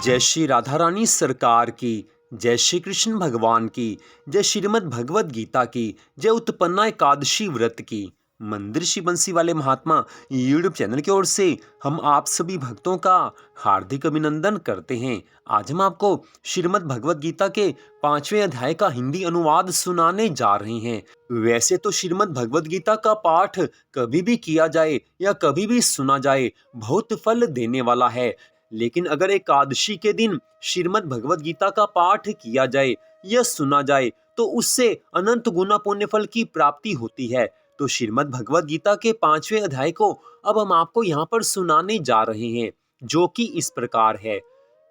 जय श्री राधा रानी सरकार की, जय श्री कृष्ण भगवान की, जय श्रीमद् भगवद गीता की, जय उत्पन्ना एकादशी व्रत की। मंदिर श्री बंसी वाले महात्मा यूट्यूब चैनल की ओर से हम आप सभी भक्तों का हार्दिक अभिनंदन करते हैं। आज हम आपको श्रीमद् भगवद गीता के 5वें अध्याय का हिंदी अनुवाद सुनाने जा रहे हैं। वैसे तो श्रीमद् भगवद गीता का पाठ कभी भी किया जाए या कभी भी सुना जाए बहुत फल देने वाला है, लेकिन अगर एकादशी के दिन श्रीमद् भगवद गीता का पाठ किया जाए या सुना जाए तो उससे अनंत गुना पुण्य फल की प्राप्ति होती है। तो श्रीमद् भगवद गीता के 5वें अध्याय को अब हम आपको यहाँ पर सुनाने जा रहे हैं, जो कि इस प्रकार है।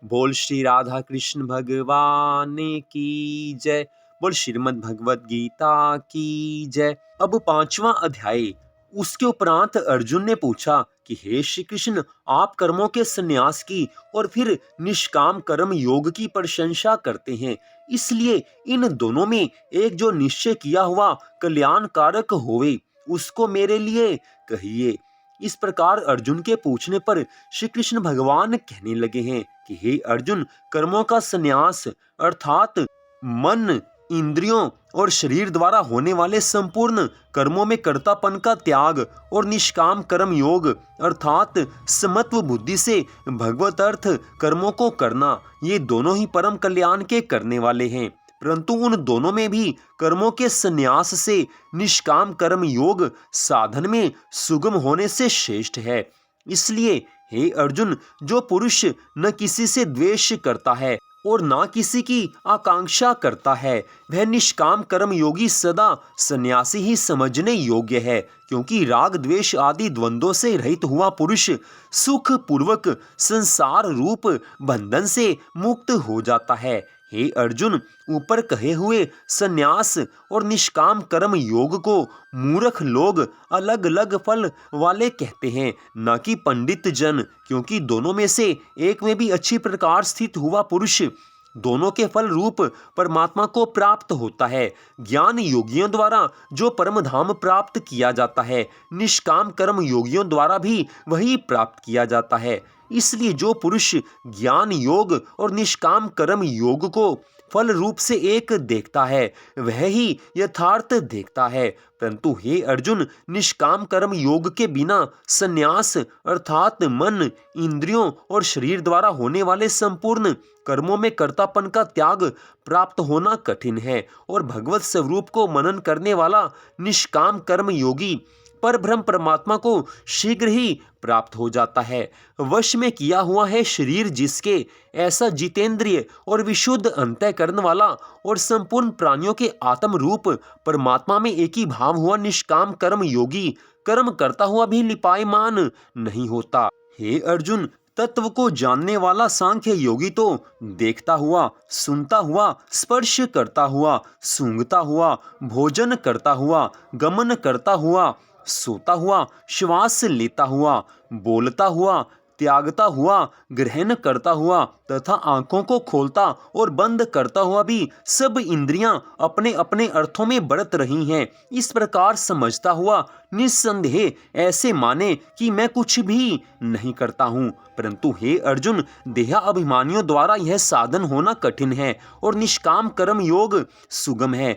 बोल श्री राधा कृष्ण भगवान की जय। बोल श्रीमद् भगवद गीता की जय। अब 5वां अध्याय। उसके उपरांत अर्जुन ने पूछा कि हे श्री कृष्ण, आप कर्मों के संन्यास की और फिर निष्काम कर्म योग की प्रशंसा करते हैं, इसलिए इन दोनों में एक जो निश्चय किया हुआ कल्याणकारक होवे उसको मेरे लिए कहिए। इस प्रकार अर्जुन के पूछने पर श्री कृष्ण भगवान कहने लगे हैं कि हे अर्जुन, कर्मों का संन्यास अर्थात मन, इंद्रियों और शरीर द्वारा होने वाले संपूर्ण कर्मों में कर्तापन का त्याग और निष्काम कर्म योग अर्थात समत्व बुद्धि से भगवत अर्थ कर्मों को करना, ये दोनों ही परम कल्याण के करने वाले हैं। परंतु उन दोनों में भी कर्मों के संन्यास से निष्काम कर्म योग साधन में सुगम होने से श्रेष्ठ है। इसलिए हे अर्जुन, जो पुरुष न किसी से द्वेष करता है और ना किसी की आकांक्षा करता है, वह निष्काम कर्म योगी सदा सन्यासी ही समझने योग्य है, क्योंकि राग द्वेष आदि द्वंद्वों से रहित हुआ पुरुष सुख पूर्वक संसार रूप बंधन से मुक्त हो जाता है। हे अर्जुन, ऊपर कहे हुए सन्यास और निष्काम कर्म योग को मूर्ख लोग अलग अलग फल वाले कहते हैं, न कि पंडित जन, क्योंकि दोनों में से एक में भी अच्छी प्रकार स्थित हुआ पुरुष दोनों के फल रूप परमात्मा को प्राप्त होता है। ज्ञान योगियों द्वारा जो परम धाम प्राप्त किया जाता है, निष्काम कर्म योगियों द्वारा भी वही प्राप्त किया जाता है। इसलिए जो पुरुष ज्ञान योग और निष्काम कर्म योग को फल रूप से एक देखता है, वह ही यथार्थ देखता है। परंतु हे अर्जुन, निष्काम कर्म योग के बिना संन्यास अर्थात मन, इंद्रियों और शरीर द्वारा होने वाले संपूर्ण कर्मों में कर्तापन का त्याग प्राप्त होना कठिन है, और भगवत स्वरूप को मनन करने वाला निष्काम कर्म योगी पर ब्रह्म परमात्मा को शीघ्र ही प्राप्त हो जाता है। वश में किया हुआ है शरीर जिसके, ऐसा जितेंद्रिय और विशुद्ध अंतःकरण वाला और संपूर्ण प्राणियों के आत्म रूप परमात्मा में एक ही भाव हुआ निष्काम कर्म योगी कर्म करता हुआ भी लिपायमान नहीं होता। हे अर्जुन, तत्व को जानने वाला सांख्य योगी तो देखता हुआ, सुनता हुआ, स्पर्श करता हुआ, सूंघता हुआ, भोजन करता हुआ, गमन करता हुआ, सोता हुआ, श्वास लेता हुआ, बोलता हुआ, त्यागता हुआ, ग्रहण करता हुआ तथा आंखों को खोलता और बंद करता हुआ भी सब इंद्रियां अपने अपने अर्थों में बढ़त रही हैं, इस प्रकार समझता हुआ निस्संदेह ऐसे माने कि मैं कुछ भी नहीं करता हूँ। परंतु हे अर्जुन, देहा अभिमानियों द्वारा यह साधन होना कठिन है और निष्काम कर्म योग सुगम है,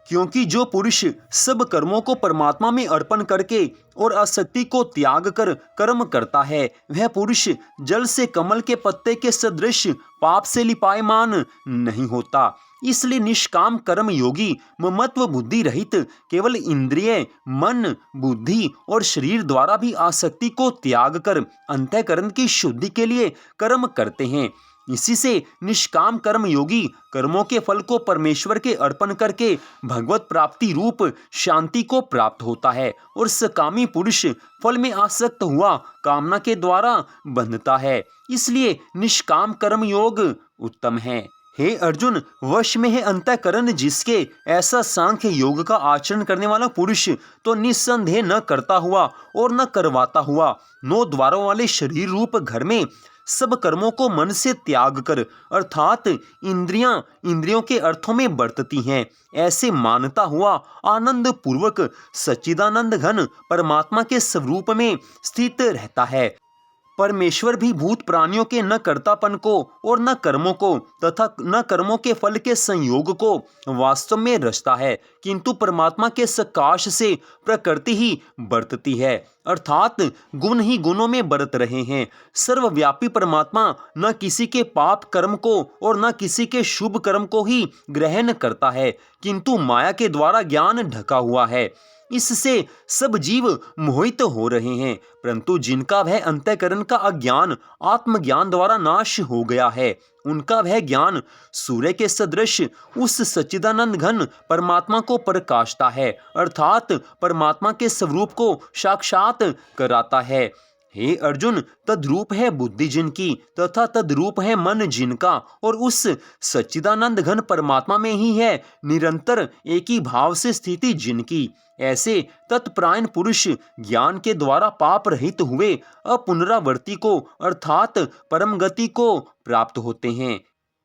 क्योंकि जो पुरुष सब कर्मों को परमात्मा में अर्पण करके और आसक्ति को त्याग कर कर्म करता है, वह पुरुष जल से कमल के पत्ते के सदृश पाप से लिपायमान नहीं होता। इसलिए निष्काम कर्म योगी ममत्व बुद्धि रहित केवल इंद्रिय, मन, बुद्धि और शरीर द्वारा भी आसक्ति को त्याग कर अंतःकरण की शुद्धि के लिए कर्म करते हैं। इसी से निष्काम कर्म योगी कर्मों के फल को परमेश्वर के अर्पण करके भगवत प्राप्ति रूप शांति को प्राप्त होता है, और सकामी पुरुष फल में आसक्त हुआ कामना के द्वारा बंधता है। इसलिए निष्काम कर्म योग उत्तम है। हे अर्जुन, वश में है अंतःकरण जिसके, ऐसा सांख्य योग का आचरण करने वाला पुरुष तो निस्संदेह न करता हुआ और न करवाता हुआ 9 द्वारों वाले शरीर रूप घर में सब कर्मों को मन से त्याग कर अर्थात इंद्रियों के अर्थों में बरतती हैं, ऐसे मानता हुआ आनंद पूर्वक सच्चिदानंद घन परमात्मा के स्वरूप में स्थित रहता है। परमेश्वर भी भूत प्राणियों के न कर्तापन को और न कर्मों को तथा न कर्मों के फल के संयोग को वास्तव में रचता है, किंतु परमात्मा के सकाश से प्रकृति ही बरतती है, अर्थात गुण ही गुणों में बरत रहे हैं। सर्वव्यापी परमात्मा न किसी के पाप कर्म को और न किसी के शुभ कर्म को ही ग्रहण करता है, किंतु माया के द्वारा ज्ञान ढका हुआ है। इससे सब जीव मोहित हो रहे हैं, परंतु जिनका वह अंतःकरण का अज्ञान आत्मज्ञान द्वारा नाश हो गया है, उनका वह ज्ञान सूर्य के सदृश उस सच्चिदानंद घन परमात्मा को प्रकाशता है, अर्थात परमात्मा के स्वरूप को साक्षात कराता है। हे अर्जुन, तद्रूप है बुद्धि जिनकी तथा तद्रूप है मन जिनका, और उस सच्चिदानंद घन परमात्मा में ही है निरंतर एक ही भाव से स्थिति जिनकी। ऐसे तत्परायण पुरुष ज्ञान के द्वारा पाप रहित हुए अपुनरावर्ती को अर्थात परम गति को प्राप्त होते हैं।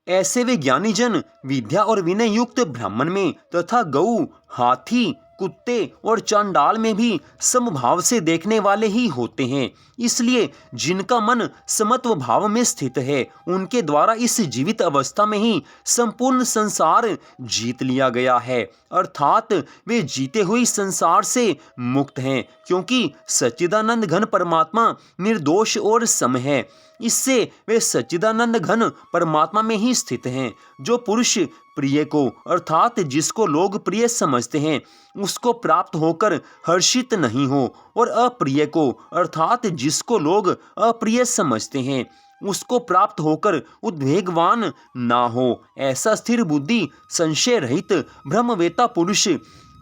ऐसे वे ज्ञानी जन विद्या और विनय युक्त ब्राह्मण में तथा गऊ, हाथी, कुत्ते और चांडाल में भी समभाव से देखने वाले ही होते हैं। इसलिए जिनका मन समत्व भाव में स्थित है, उनके द्वारा इस जीवित अवस्था में ही संपूर्ण संसार जीत लिया गया है, अर्थात वे जीते हुए संसार से मुक्त हैं, क्योंकि सच्चिदानंद घन परमात्मा निर्दोष और सम है। इससे वे सच्चिदानंद घन परमात्मा में ही स्थित हैं। जो पुरुष प्रिय को अर्थात जिसको लोग प्रिय समझते हैं उसको प्राप्त होकर हर्षित नहीं हो, और अप्रिय को अर्थात जिसको लोग अप्रिय समझते हैं उसको प्राप्त होकर उद्वेगवान ना हो, ऐसा स्थिर बुद्धि संशय रहित ब्रह्मवेता पुरुष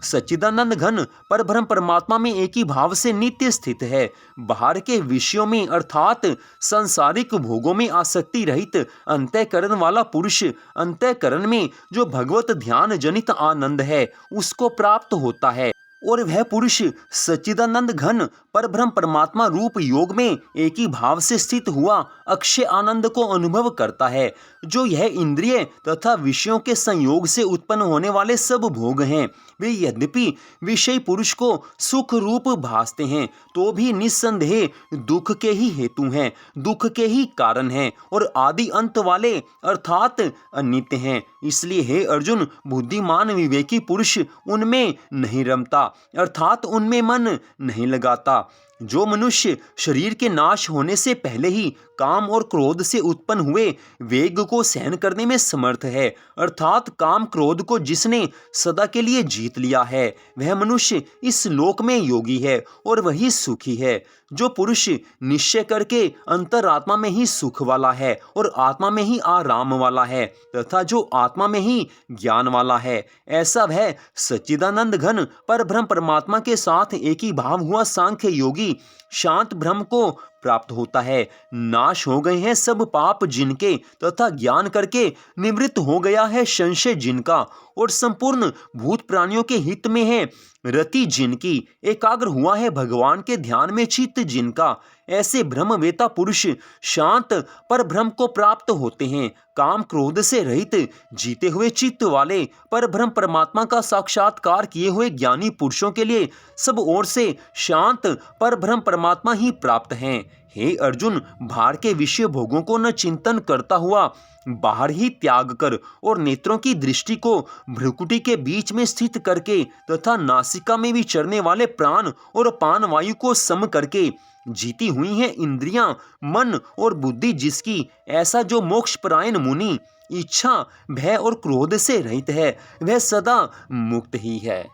सच्चिदानंद घन पर ब्रह्म परमात्मा में एक ही भाव से नित्य स्थित है। बाहर के विषयों में अर्थात सांसारिक भोगों में आसक्ति रहित अंतःकरण वाला पुरुष अंतःकरण में जो भगवत ध्यान जनित आनंद है उसको प्राप्त होता है, और वह पुरुष सच्चिदानंद घन पर ब्रह्म परमात्मा रूप योग में एक ही भाव से स्थित हुआ अक्षय आनंद को अनुभव करता है। जो यह इंद्रिय तथा विषयों के संयोग से उत्पन्न होने वाले सब भोग हैं, वे यद्यपि विषय पुरुष को सुख रूप भासते हैं, तो भी निस्संदेह दुख के ही हेतु हैं, दुख के ही कारण हैं, और आदि अंत वाले अर्थात अनित्य हैं। इसलिए हे अर्जुन, बुद्धिमान विवेकी पुरुष उनमें नहीं रमता, अर्थात उनमें मन नहीं लगाता। जो मनुष्य शरीर के नाश होने से पहले ही काम और क्रोध से उत्पन्न हुए वेग को सहन करने में समर्थ है, अर्थात काम क्रोध को जिसने सदा के लिए जीत लिया है, वह मनुष्य इस लोक में योगी है और वही सुखी है। जो पुरुष निश्चय करके अंतरात्मा में ही सुख वाला है और आत्मा में ही आराम वाला है तथा जो आत्मा में ही ज्ञान वाला है, ऐसा वह सच्चिदानंद घन पर ब्रह्म परमात्मा के साथ एक ही भाव हुआ सांख्य योगी शांत ब्रह्म को प्राप्त होता है। नाश हो गए हैं सब पाप जिनके तथा ज्ञान करके निवृत्त हो गया है संशय जिनका, और संपूर्ण भूत प्राणियों के हित में है रति जिनकी, एकाग्र हुआ है भगवान के ध्यान में चित्त जिनका, ऐसे ब्रह्मवेता पुरुष शांत पर ब्रह्म को प्राप्त होते हैं। काम क्रोध से रहित जीते हुए चित्त वाले पर ब्रह्म परमात्मा का साक्षात्कार किए हुए ज्ञानी पुरुषों के लिए सब ओर से शांत पर ब्रह्म परमात्मा ही प्राप्त हैं। हे अर्जुन, बाहर के विषय भोगों को न चिंतन करता हुआ बाहर ही त्याग कर और नेत्रों की दृष्टि को भ्रुकुटी के बीच में स्थित करके तथा नासिका में विचरने वाले प्राण और पान वायु को सम करके जीती हुई हैं इंद्रियां, मन और बुद्धि जिसकी, ऐसा जो मोक्षपरायण मुनि इच्छा, भय और क्रोध से रहित है, वह सदा मुक्त ही है।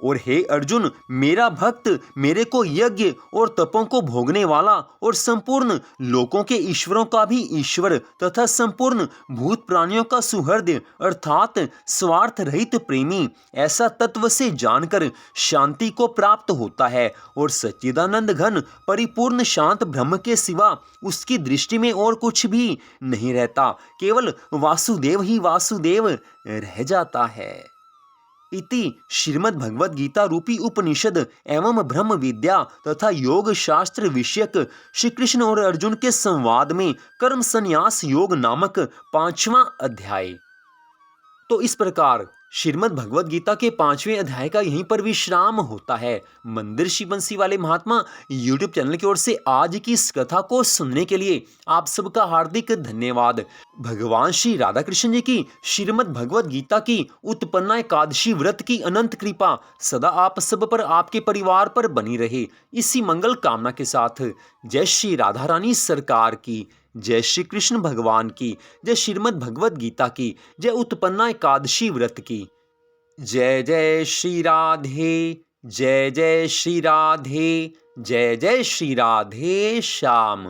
और हे अर्जुन, मेरा भक्त मेरे को यज्ञ और तपों को भोगने वाला और संपूर्ण लोकों के ईश्वरों का भी ईश्वर तथा संपूर्ण भूत प्राणियों का सुहृद अर्थात स्वार्थ रहित प्रेमी, ऐसा तत्व से जानकर शांति को प्राप्त होता है, और सच्चिदानंद घन परिपूर्ण शांत ब्रह्म के सिवा उसकी दृष्टि में और कुछ भी नहीं रहता, केवल वासुदेव ही वासुदेव रह जाता है। इति श्रीमद् भगवद गीता रूपी उपनिषद एवं ब्रह्म विद्या तथा योग शास्त्र विषयक श्री कृष्ण और अर्जुन के संवाद में कर्म संन्यास योग नामक 5वां अध्याय। तो इस प्रकार श्रीमद् भगवद गीता के 5वें अध्याय का यहीं पर विश्राम होता है। मंदिर श्री बंसी वाले महात्मा यूट्यूब चैनल की ओर से आज की इस कथा को सुनने के लिए आप सबका हार्दिक धन्यवाद। भगवान श्री राधा कृष्ण जी की श्रीमद् भगवद गीता की उत्पन्ना एकादशी व्रत की अनंत कृपा सदा आप सब पर, आपके परिवार पर बनी रहे, इसी मंगल कामना के साथ जय श्री राधा रानी सरकार की, जय श्री कृष्ण भगवान की, जय श्रीमद् भगवद गीता की, जय उत्पन्ना एकादशी व्रत की। जय जय श्री राधे, जय जय श्री राधे, जय जय श्री राधे श्याम।